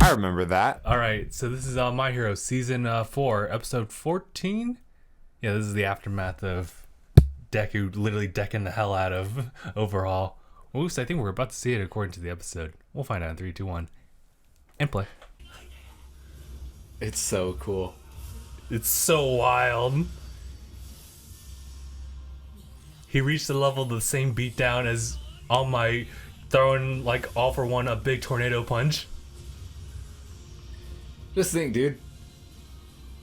I remember that. All right, so this is My Hero season 4, episode 14. Yeah, this is the aftermath of Deku literally decking the hell out of Overhaul. Oops, I think we're about to see it according to the episode. We'll find out in 3, 2, 1, and play. It's so cool. It's so wild. He reached the level of the same beatdown as All Might, throwing like all for one a big tornado punch. Just think, dude.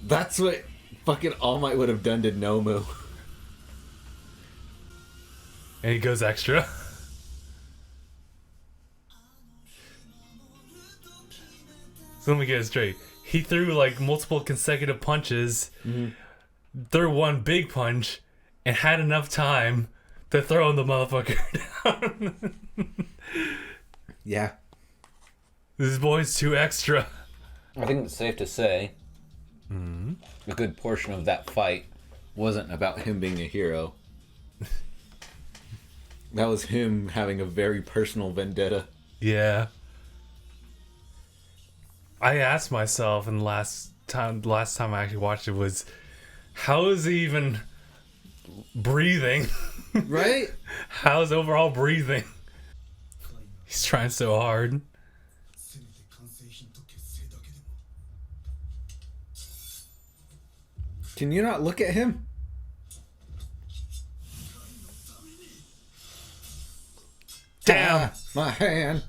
That's what fucking All Might would have done to Nomu. And he goes extra. So let me get it straight. He threw like multiple consecutive punches, threw one big punch, and had enough time to throw the motherfucker down. Yeah. This boy's too extra. I think it's safe to say a good portion of that fight Wasn't about him being a hero. That was him having a very personal vendetta. Yeah. I asked myself, and the last time I actually watched it was, how is he even breathing? Right? How is Overhaul breathing? He's trying so hard. Can you not look at him? Damn! My hand.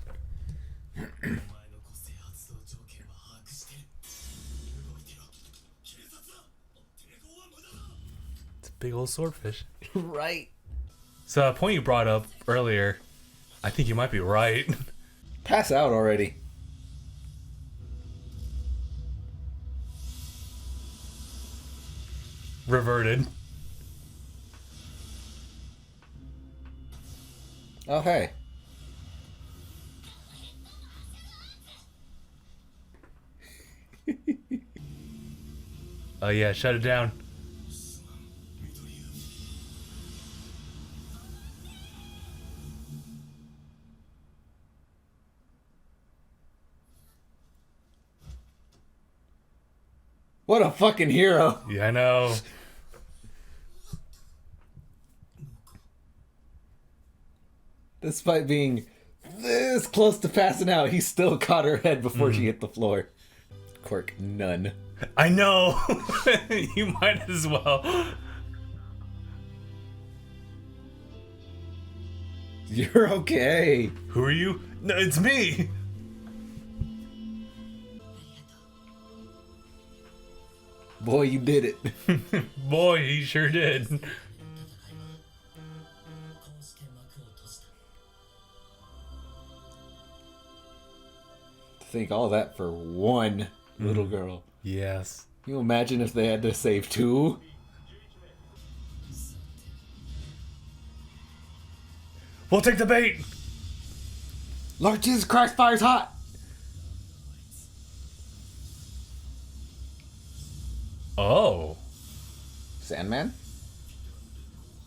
It's a big old swordfish. Right. So a point you brought up earlier, I think you might be right. Pass out already. Reverted. Oh, hey. Oh yeah, shut it down. What a fucking hero. Yeah, I know. Despite being this close to passing out, he still caught her head before she hit the floor. Quirk, none. I know. You might as well. You're okay. Who are you? No, it's me. Boy, you did it. Boy, he sure did. Think all that for one little girl. Yes. Can you imagine if they had to save two? We'll take the bait. Lord Jesus Christ, fire's hot! Oh. Sandman?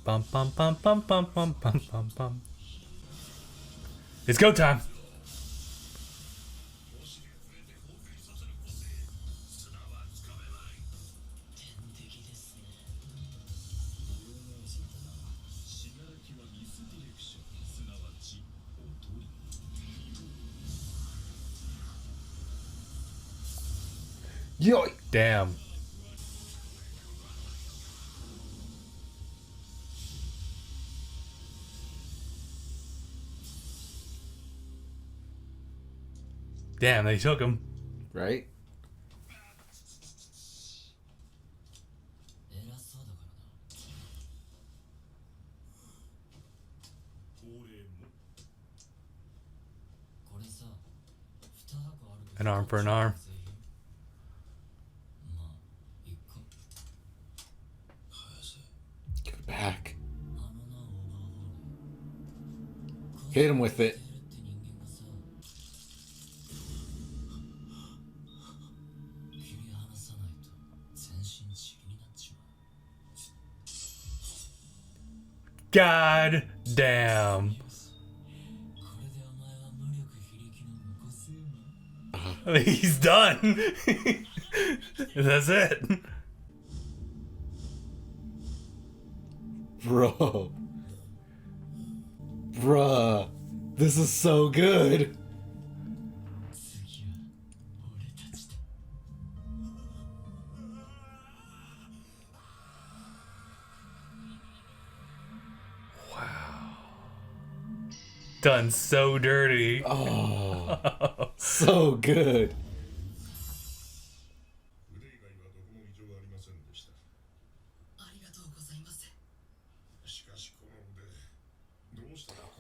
Bum bum bum bum bum bum bum bum bum. It's go time. Yo! Damn. Damn, they took him. Right? An arm for an arm. Give it back. Hit him with it. God damn. He's done. That's it. Bro. Bruh. This is so good. Done so dirty. Oh, so good.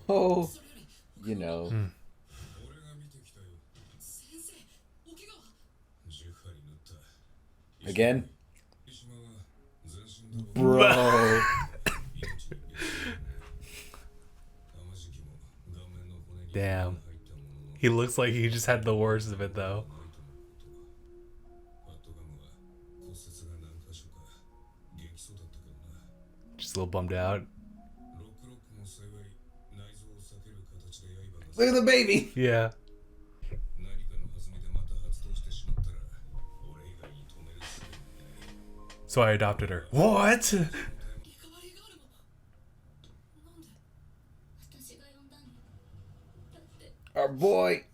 Oh, you know. Again? Bro. Damn. He looks like he just had the worst of it, though. Just a little bummed out. Look at the baby. Yeah. So I adopted her. What? Our boy.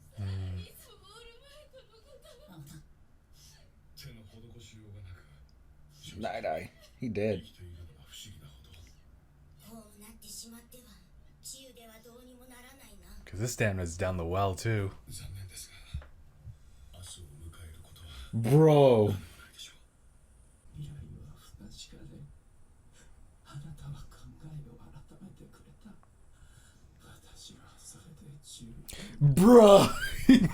Night-eye. He dead. Because this stamina's down the well, too. Bro. Bruh.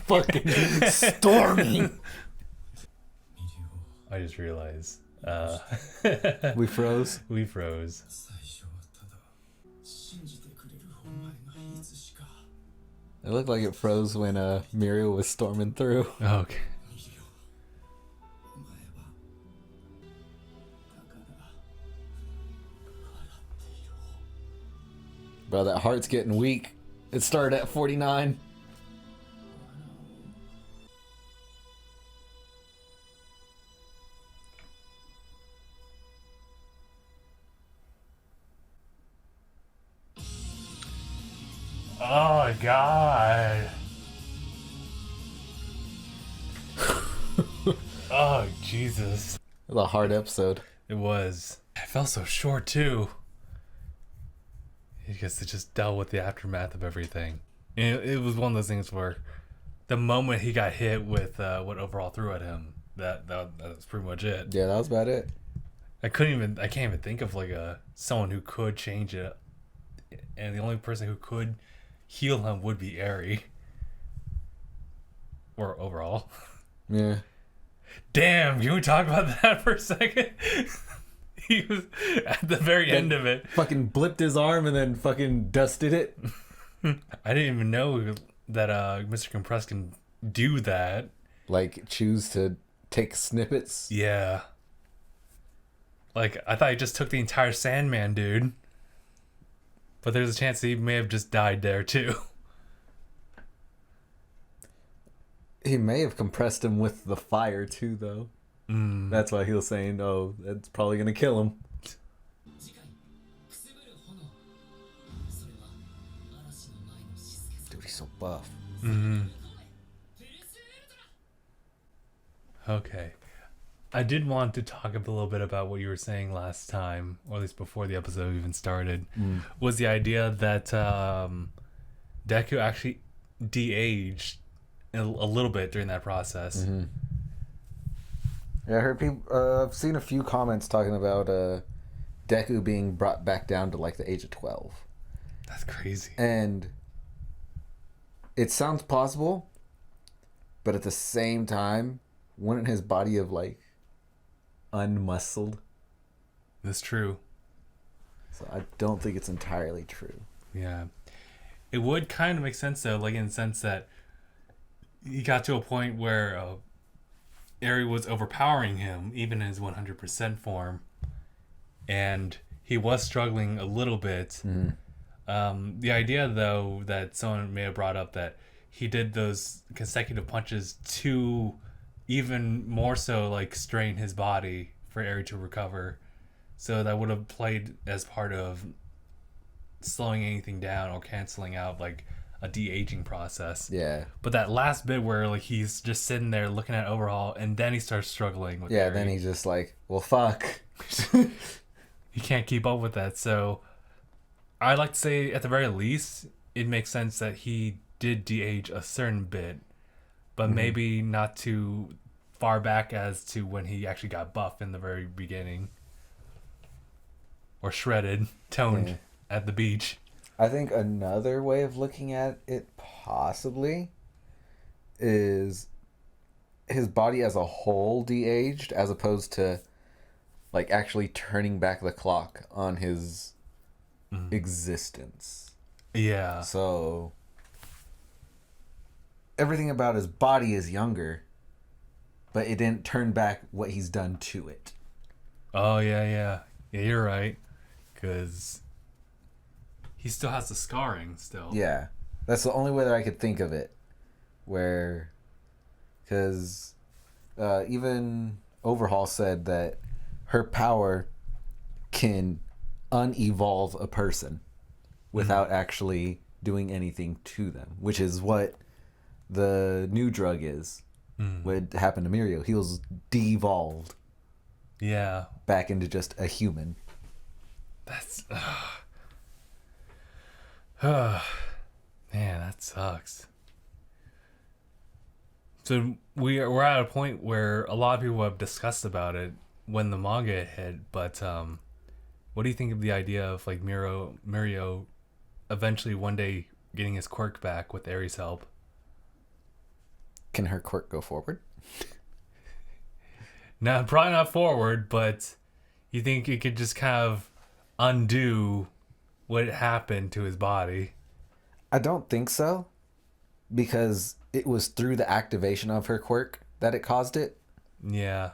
Fucking storming. I just realized. We froze. We froze. It looked like it froze when Muriel was storming through. Okay. Bro, that heart's getting weak. It started at 49. Oh, God. Oh, Jesus. It was a hard episode. It was. It felt so short, too. I guess it just dealt with the aftermath of everything. And it was one of those things where the moment he got hit with what Overall threw at him, that's pretty much it. Yeah, that was about it. I can't even think of like someone who could change it. And the only person who could heal him would be Eri. Or Overall. Yeah. Damn, can we talk about that for a second? He was at the very end of it. Fucking blipped his arm and then fucking dusted it. I didn't even know that Mr. Compress can do that. Like, choose to take snippets. Yeah. Like, I thought he just took the entire Sandman, dude. But there's a chance that he may have just died there, too. He may have compressed him with the fire, too, though. That's why he was saying, oh, that's probably going to kill him. Dude, he's so buff. Okay. I did want to talk a little bit about what you were saying last time, or at least before the episode even started, was the idea that Deku actually de-aged a little bit during that process. Yeah, I heard people. I've seen a few comments talking about Deku being brought back down to like the age of 12. That's crazy. And it sounds possible, but at the same time, wouldn't his body have like unmuscled? That's true. So I don't think it's entirely true. Yeah. It would kind of make sense though, like in the sense that he got to a point where Eri was overpowering him, even in his 100% form, and he was struggling a little bit. The idea, though, that someone may have brought up that he did those consecutive punches to even more so like strain his body for Eri to recover. So that would have played as part of slowing anything down or canceling out like a de-aging process. Yeah. But that last bit where like he's just sitting there looking at Overhaul and then he starts struggling with Eri. Then he's just like, well, fuck. He can't keep up with that. So I'd like to say at the very least it makes sense that he did de-age a certain bit, but maybe not too far back as to when he actually got buff in the very beginning. Or shredded, toned at the beach. I think another way of looking at it possibly is his body as a whole de-aged as opposed to like actually turning back the clock on his existence. Yeah. So everything about his body is younger, but it didn't turn back what he's done to it. Oh, yeah, you're right. Because he still has the scarring still. Yeah. That's the only way that I could think of it. Where, because even Overhaul said that her power can unevolve a person without actually doing anything to them, which is what the new drug is. What happened to Mirio. He was devolved. Yeah. Back into just a human. That's... man, that sucks. So we're at a point where a lot of people have discussed about it when the manga hit, but what do you think of the idea of like Mirio eventually one day getting his quirk back with Eri's help? Can her quirk go forward? No, probably not forward, but you think it could just kind of undo what happened to his body? I don't think so, because it was through the activation of her quirk that it caused it. Yeah.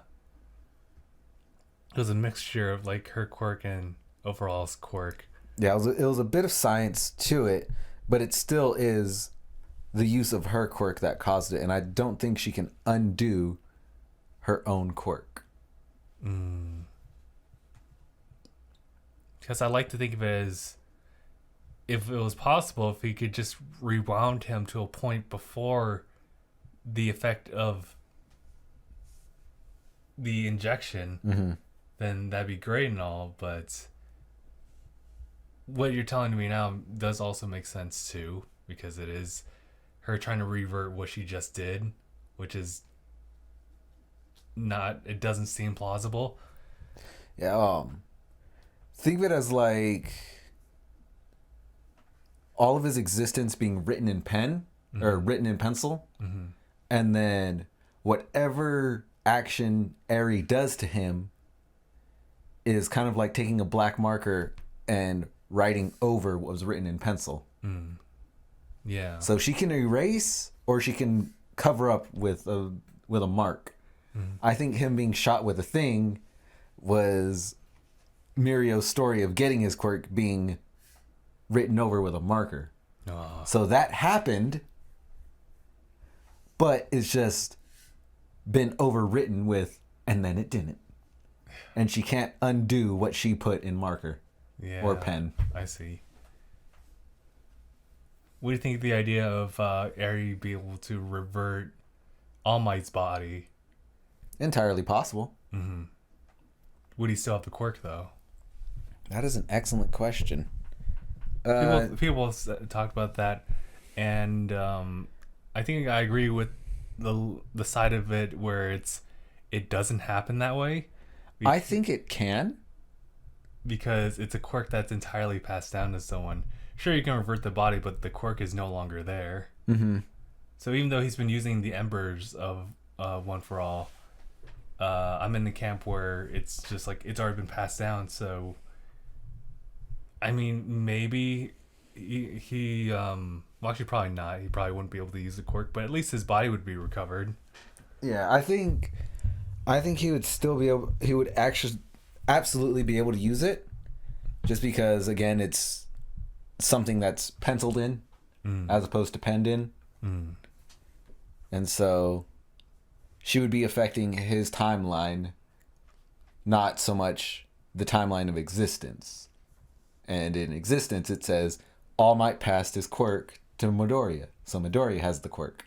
It was a mixture of like her quirk and Overhaul's quirk. Yeah, it was a bit of science to it, but it still is the use of her quirk that caused it, and I don't think she can undo her own quirk. Because I like to think of it as, if it was possible, if he could just rewound him to a point before the effect of the injection, then that'd be great and all, but what you're telling me now does also make sense too, because it is her trying to revert what she just did, which is not, it doesn't seem plausible. Yeah, think of it as like all of his existence being written in pen or written in pencil, and then whatever action Eri does to him is kind of like taking a black marker and writing over what was written in pencil. Yeah. So she can erase or she can cover up with a mark. I think him being shot with a thing was Mirio's story of getting his quirk being written over with a marker. Oh. So that happened, but it's just been overwritten with, and then it didn't. And she can't undo what she put in marker or pen. I see. What do you think of the idea of Eri being able to revert All Might's body? Entirely possible. Would he still have the quirk, though? That is an excellent question. People talked about that, and I think I agree with the side of it where it doesn't happen that way. I think it can. Because it's a quirk that's entirely passed down to someone. Sure, you can revert the body, but the quirk is no longer there. So even though he's been using the embers of One for All, I'm in the camp where it's just like it's already been passed down. So, I mean, maybe he well, actually probably not. He probably wouldn't be able to use the quirk, but at least his body would be recovered. Yeah, I think he would still be able. He would actually absolutely be able to use it, just because again it's something that's penciled in as opposed to penned in. And so she would be affecting his timeline, not so much the timeline of existence. And in existence, it says, All Might passed his quirk to Midoriya. So Midoriya has the quirk.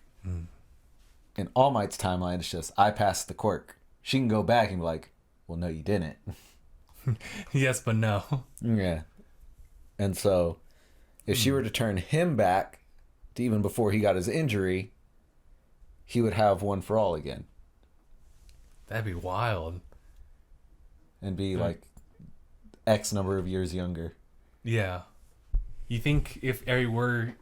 In All Might's timeline, it's just, I passed the quirk. She can go back and be like, well, no, you didn't. Yes, but no. Yeah. And so, if she were to turn him back to even before he got his injury, he would have One for All again. That'd be wild. And be like X number of years younger. Yeah. You think if Eri were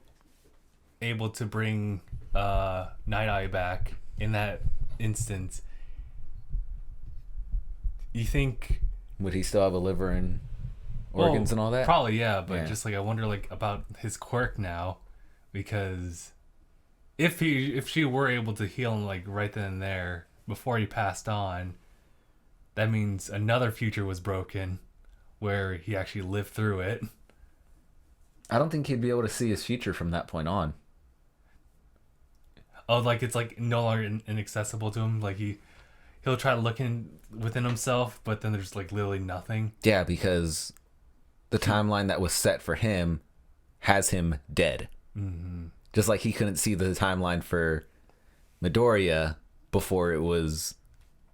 able to bring Night Eye back in that instance, you think... Would he still have a liver and organs and all that? Probably, yeah. But Yeah. just like I wonder like about his quirk now, because if she were able to heal him like right then and there before he passed on, that means another future was broken where he actually lived through it. I don't think he'd be able to see his future from that point on. Oh, like it's like no longer inaccessible to him. Like he'll try to look within himself, but then there's like literally nothing. Yeah, because the timeline that was set for him has him dead. Mm-hmm. Just like he couldn't see the timeline for Midoriya before it was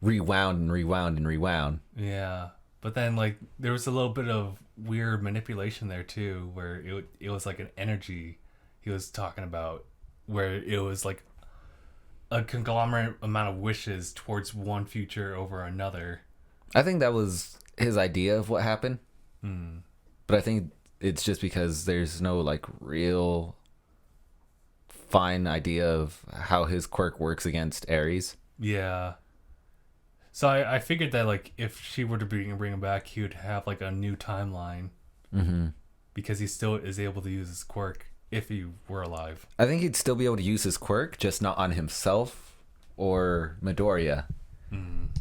rewound and rewound and rewound. Yeah, but then like there was a little bit of weird manipulation there too, where it was like an energy he was talking about, where it was like a conglomerate amount of wishes towards one future over another. I think that was his idea of what happened. But I think it's just because there's no like real fine idea of how his quirk works against Ares. Yeah. So I figured that like if she were to bring him back, he would have like a new timeline. Mm-hmm. Because he still is able to use his quirk if he were alive. I think he'd still be able to use his quirk, just not on himself or Midoriya.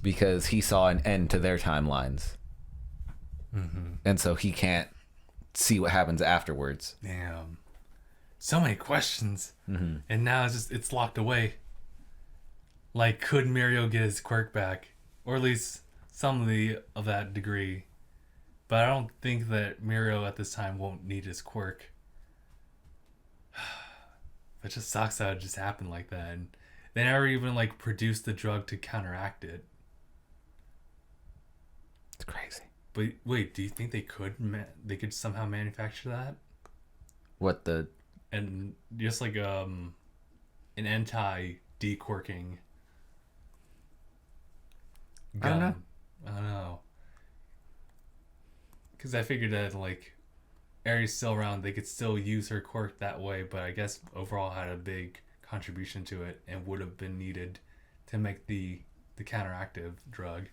Because he saw an end to their timelines. And so he can't see what happens afterwards. Damn. So many questions. And now it's locked away. Like, could Mirio get his quirk back? Or at least some of that degree. But I don't think that Mirio at this time won't need his quirk. It just sucks that it just happened like that. And they never even like produced the drug to counteract it. It's crazy. But wait, do you think they could somehow manufacture that? What the... And just like an anti-dequirking gun. I don't know. Because I figured that like Ares still around, they could still use her quirk that way, but I guess overall had a big contribution to it and would have been needed to make the counteractive drug.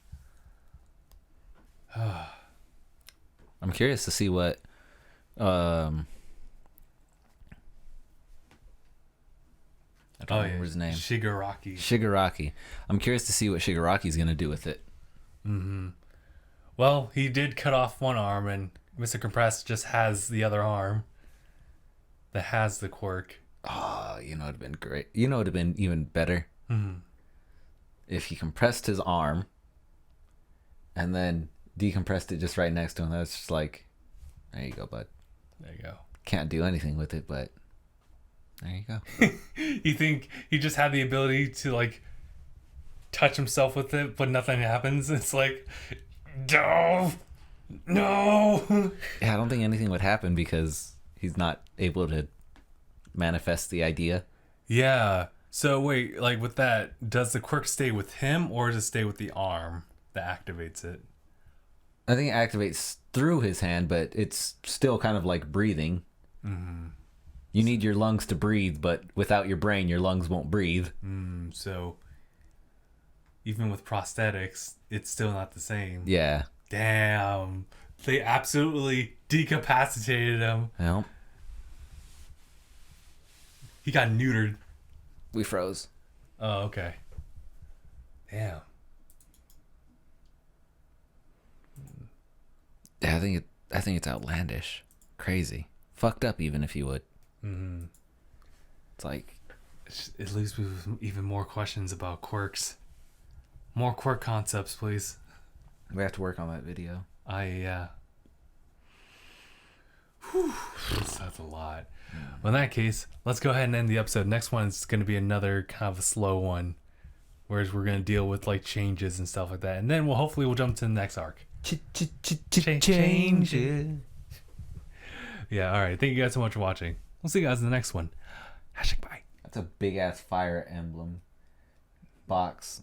I'm curious to see what I don't remember his name. Shigaraki. I'm curious to see what Shigaraki's gonna do with it. Well, he did cut off one arm, and Mr. Compressed just has the other arm that has the quirk. Oh, you know, it'd been great. You know, it'd have been even better if he compressed his arm and then decompressed it just right next to him. That's just like, there you go, bud. There you go. Can't do anything with it, but there you go. You think he just had the ability to like touch himself with it, but nothing happens? It's like, no. Yeah, I don't think anything would happen because he's not able to manifest the idea. Yeah. So wait, like with that, does the quirk stay with him or does it stay with the arm that activates it? I think it activates through his hand, but it's still kind of like breathing. You need your lungs to breathe, but without your brain, your lungs won't breathe. So even with prosthetics, it's still not the same. Yeah. Damn. They absolutely decapacitated him. Well, He got neutered. we froze. Oh, okay. Damn. Yeah, I think it's outlandish, crazy, fucked up. Even if you would, it's like It leaves me with even more questions about quirks. More quirk concepts, please. We have to work on that video. Yeah. Whew, that's a lot. Well, in that case, let's go ahead and end the episode. Next one is going to be another kind of a slow one, whereas we're going to deal with like changes and stuff like that, and then we'll jump to the next arc. Change it. Yeah. All right. Thank you guys so much for watching. We'll see you guys in the next one. #bye. That's a big ass fire emblem box.